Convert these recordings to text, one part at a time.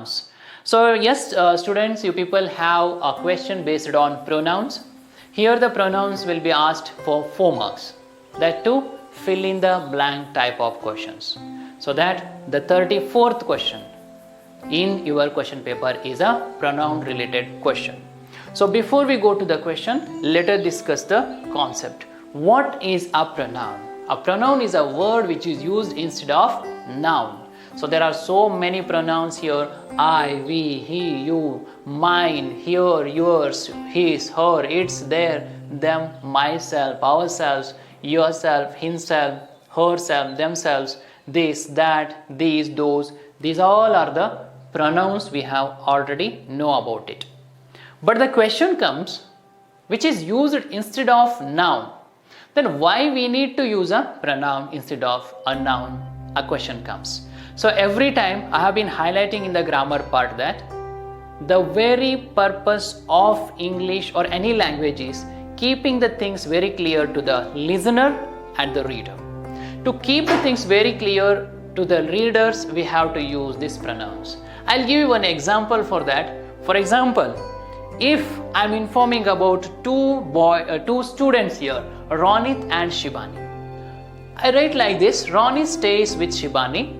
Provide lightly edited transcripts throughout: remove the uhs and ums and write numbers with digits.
pronouns. So yes, students, you people have a question based on pronouns. Here the pronouns will be asked for 4 marks. That too, fill in the blank type of questions. So that the 34th question in your question paper is a pronoun related question. So before we go to the question, let us discuss the concept. What is a pronoun? A pronoun is a word which is used instead of noun. So there are so many pronouns here: I, we, he, you, mine, here, yours, his, her, its, their, them, myself, ourselves, yourself, himself, herself, themselves, this, that, these, those. These all are the pronouns we have already know about it. But the question comes, which is used instead of noun. Then why we need to use a pronoun instead of a noun? A question comes. So every time I have been highlighting in the grammar part that the very purpose of English or any language is keeping the things very clear to the listener and the reader. To keep the things very clear to the readers, we have to use these pronouns. I'll give you one example for that. For example, if I'm informing about two students here, Ronit and Shibani, I write like this: Ronit stays with Shibani,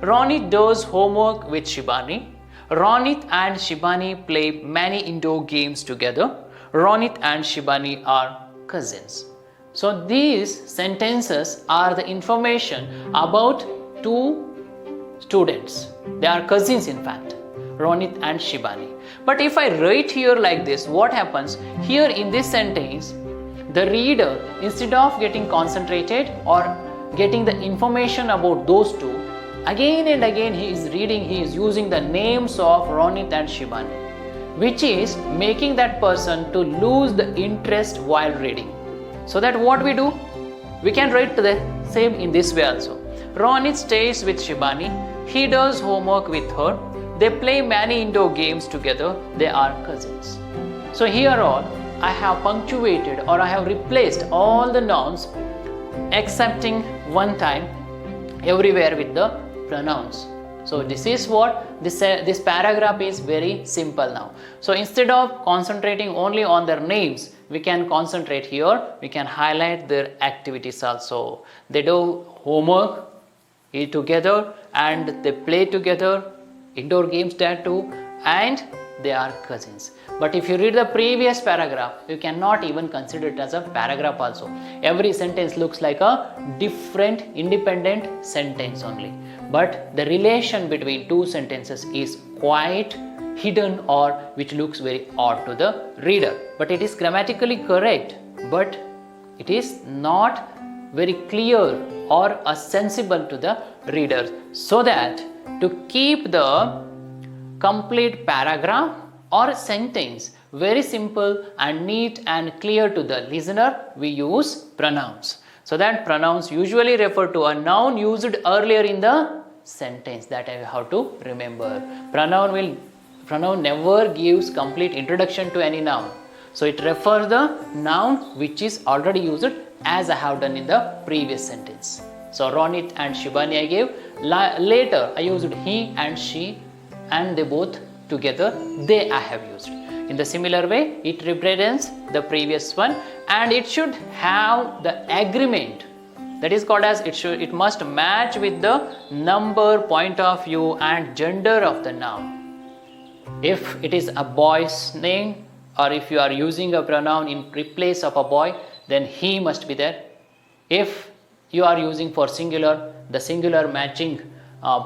Ronit does homework with Shibani, Ronit and Shibani play many indoor games together, Ronit and Shibani are cousins. So these sentences are the information about two students. They are cousins in fact, Ronit and Shibani. But if I write here like this, what happens? Here in this sentence, the reader, instead of getting concentrated or getting the information about those two, again and again he is reading, he is using the names of Ronit and Shibani, which is making that person to lose the interest while reading. So that what we do? We can write the same in this way also. Ronit stays with Shibani, he does homework with her, they play many indoor games together, they are cousins. So here all, I have punctuated or I have replaced all the nouns excepting one time everywhere with the pronouns. So this is what this paragraph is very simple now. So instead of concentrating only on their names, we can concentrate here, we can highlight their activities also. They do homework together and they play together, indoor games there too, and they are cousins. But if you read the previous paragraph, you cannot even consider it as a paragraph also. Every sentence looks like a different independent sentence only. But the relation between two sentences is quite hidden or which looks very odd to the reader. But it is grammatically correct, but it is not very clear or sensible to the reader. So that to keep the complete paragraph or sentence very simple and neat and clear to the listener, we use pronouns. So that pronouns usually refer to a noun used earlier in the sentence. That I have to remember. Pronoun never gives complete introduction to any noun. So it refers the noun which is already used as I have done in the previous sentence. So Ronit and Shibani I gave. Later I used he and she and they both together, they I have used. In the similar way, it represents the previous one and it should have the agreement. That is called as it must match with the number, point of view and gender of the noun. If it is a boy's name or if you are using a pronoun in place of a boy, then he must be there. If you are using for singular, the singular matching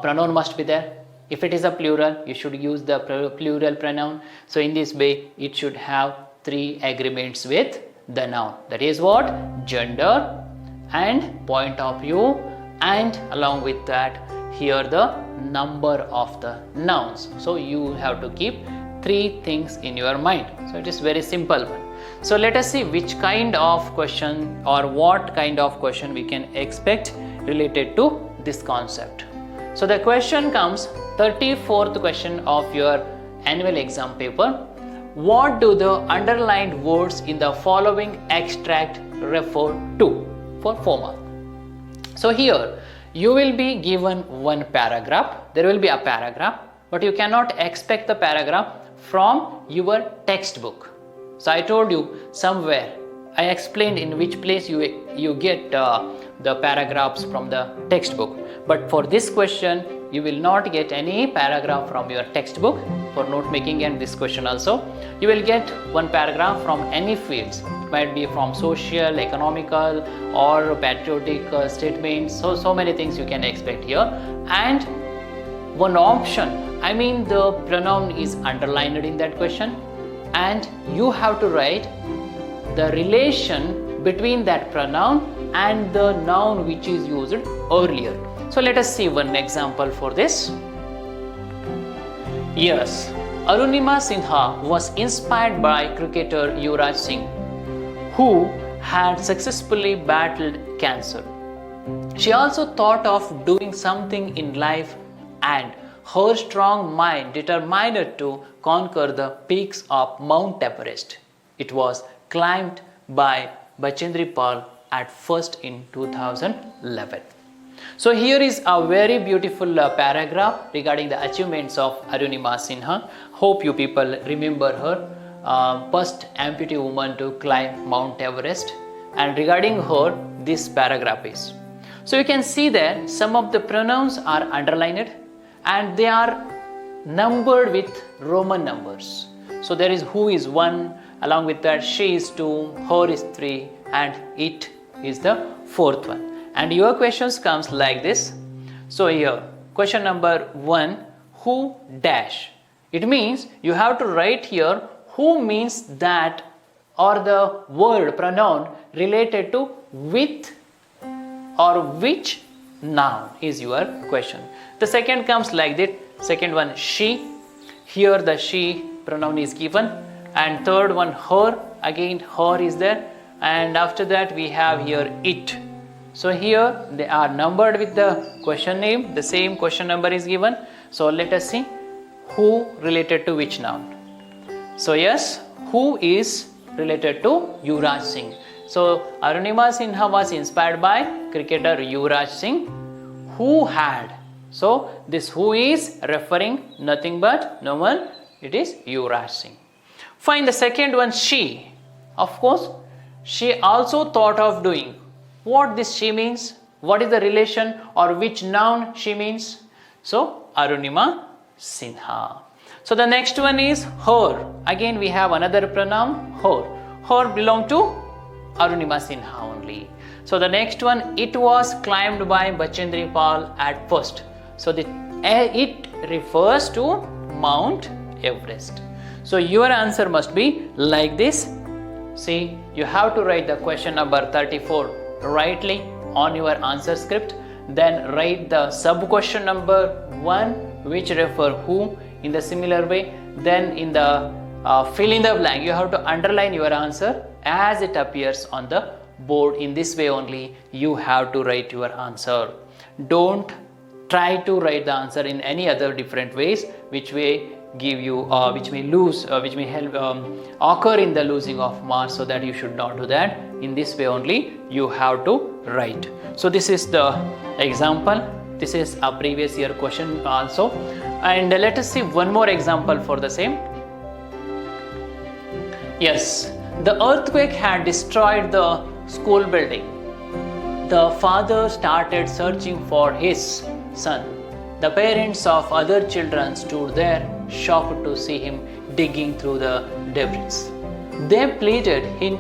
pronoun must be there. If it is a plural, you should use the plural pronoun. So in this way, it should have 3 agreements with the noun. That is what? Gender and point of view, and along with that, here the number of the nouns. So you have to keep 3 things in your mind. So it is very simple one. So let us see which kind of question or what kind of question we can expect related to this concept. So the question comes, 34th question of your annual exam paper. What do the underlined words in the following extract refer to? For 4 marks. So here you will be given one paragraph. There will be a paragraph but you cannot expect the paragraph from your textbook. So I told you somewhere, I explained in which place you get the paragraphs from the textbook. But for this question, you will not get any paragraph from your textbook for note making, and this question also. You will get one paragraph from any fields, might be from social, economical or patriotic statements. So many things you can expect here. And one option, I mean the pronoun is underlined in that question, and you have to write the relation between that pronoun and the noun which is used earlier. So let us see one example for this. Yes, Arunima Sinha was inspired by cricketer Yuvraj Singh, who had successfully battled cancer. She also thought of doing something in life, and her strong mind determined her to conquer the peaks of Mount Everest. It was climbed by Bachendri Pal at first in 2011. So here is a very beautiful paragraph regarding the achievements of Arunima Sinha. Hope you people remember her, first amputee woman to climb Mount Everest. And regarding her, this paragraph is. So you can see that some of the pronouns are underlined and they are numbered with Roman numbers. So there is who is 1, along with that she is 2, her is 3, and it is the 4th one. And your questions comes like this. So here, question number 1, who dash. It means you have to write here who means that, or the word pronoun related to with or which noun is your question. The second comes like that. Second one, she. Here the she pronoun is given. And third one, her. Again, her is there. And after that we have here it. So here they are numbered with the question name. The same question number is given. So let us see who related to which noun. So yes, who is related to Yuvraj Singh. So Arunima Sinha was inspired by cricketer Yuvraj Singh, who had. So this who is referring nothing but no one, it is Yuvraj Singh. Find the second one, she. Of course, she also thought of doing. What this she means? What is the relation or which noun she means? So Arunima Sinha. So the next one is her. Again we have another pronoun, her. Her belong to Arunima Sinha only. So the next one, it was climbed by Bachendri Pal at first. So it refers to Mount Everest. So your answer must be like this. See, you have to write the question number 34 rightly on your answer script. Then write the sub question number 1 which refer who in the similar way. Then in the fill in the blank, you have to underline your answer as it appears on the board. In this way only you have to write your answer. Don't try to write the answer in any other different ways which may give you which may lose which may help occur in the losing of marks, so that you should not do that. In this way only you have to write. So this is the example. This is a previous year question also, and let us see one more example for the same. Yes, the earthquake had destroyed the school building. The father started searching for his son. The parents of other children stood there, shocked to see him digging through the debris. They pleaded him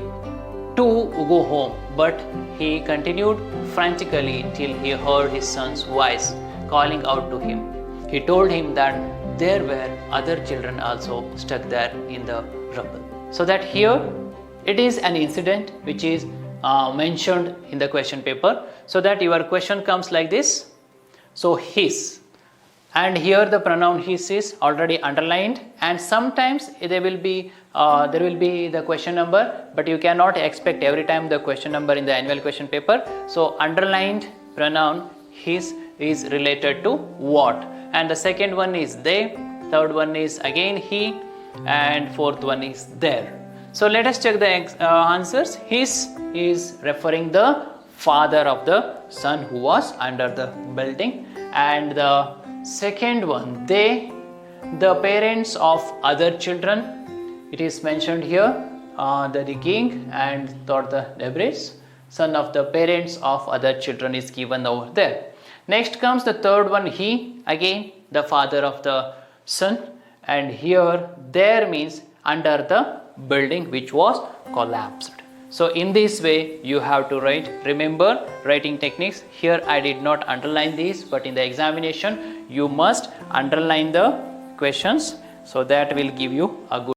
to go home, but he continued frantically till he heard his son's voice calling out to him. He told him that there were other children also stuck there in the rubble. So that here it is an incident which is mentioned in the question paper, so that your question comes like this. So his, and here the pronoun his is already underlined, and sometimes there will be the question number, but you cannot expect every time the question number in the annual question paper. So underlined pronoun his is related to what, and the second one is they, third one is again he, and fourth one is there. So let us check the answers. His is referring the father of the son who was under the building, and the second one they the parents of other children. It is mentioned here, the king and the debris, son of the parents of other children is given over there. Next comes the third one, he, again the father of the son, and here there means under the building which was collapsed. So in this way you have to write. Remember writing techniques. Here I did not underline these, but in the examination you must underline the questions, so that will give you a good